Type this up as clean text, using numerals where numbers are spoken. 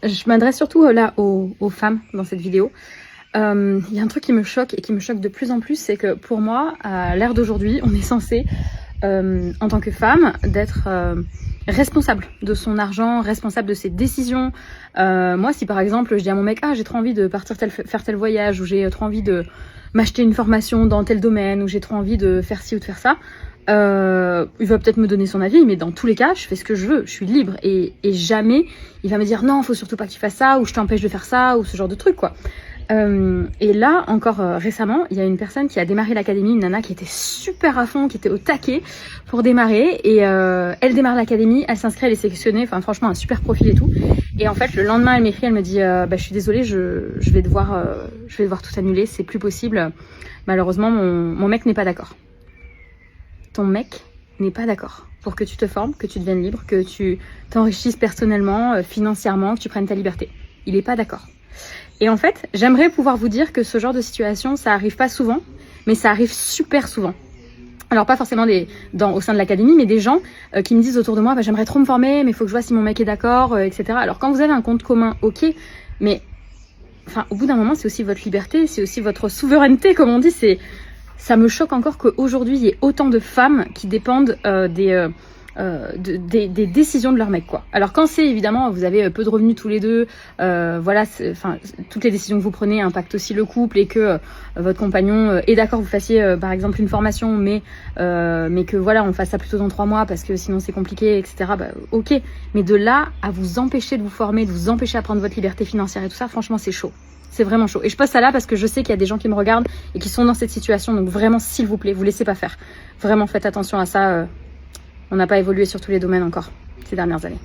Je m'adresse surtout là aux femmes dans cette vidéo. Il y a un truc qui me choque et qui me choque de plus en plus, c'est que pour moi, à l'ère d'aujourd'hui, on est censé, en tant que femme, d'être responsable de son argent, responsable de ses décisions. Moi, si par exemple, je dis à mon mec, ah, j'ai trop envie de partir faire tel voyage, ou j'ai trop envie de m'acheter une formation dans tel domaine, ou j'ai trop envie de faire ci ou de faire ça, il va peut-être me donner son avis, mais dans tous les cas, je fais ce que je veux, je suis libre, et jamais il va me dire non, faut surtout pas que tu fasses ça, ou je t'empêche de faire ça, ou ce genre de truc, quoi. Et là, encore récemment, il y a une personne qui a démarré l'académie, une nana qui était super à fond, qui était au taquet pour démarrer, et elle démarre l'académie, elle s'inscrit, elle est sélectionnée, enfin franchement un super profil et tout. Et en fait, le lendemain, elle m'écrit, elle me dit bah, je suis désolée, je vais devoir tout annuler, c'est plus possible. Malheureusement, mon mec n'est pas d'accord. Ton mec n'est pas d'accord pour que tu te formes, que tu deviennes libre, que tu t'enrichisses personnellement, financièrement, que tu prennes ta liberté. Il n'est pas d'accord. Et en fait, j'aimerais pouvoir vous dire que ce genre de situation, ça arrive pas souvent, mais ça arrive super souvent. Alors pas forcément au sein de l'académie, mais des gens qui me disent autour de moi, bah, j'aimerais trop me former, mais il faut que je vois si mon mec est d'accord, etc. Alors quand vous avez un compte commun, ok, mais enfin, au bout d'un moment, c'est aussi votre liberté, c'est aussi votre souveraineté, comme on dit. Ça me choque encore qu'aujourd'hui, il y ait autant de femmes qui dépendent des décisions de leur mec, quoi. Alors quand c'est évidemment, vous avez peu de revenus tous les deux, voilà, enfin toutes les décisions que vous prenez impactent aussi le couple, et que votre compagnon est d'accord, vous fassiez par exemple une formation, mais que voilà, on fasse ça plutôt dans 3 mois parce que sinon c'est compliqué, etc. Bah, ok, mais de là à vous empêcher de vous former, de vous empêcher à prendre votre liberté financière et tout ça, franchement c'est chaud. C'est vraiment chaud. Et je poste ça là parce que je sais qu'il y a des gens qui me regardent et qui sont dans cette situation. Donc vraiment, s'il vous plaît, vous laissez pas faire. Vraiment, faites attention à ça. On n'a pas évolué sur tous les domaines encore ces dernières années.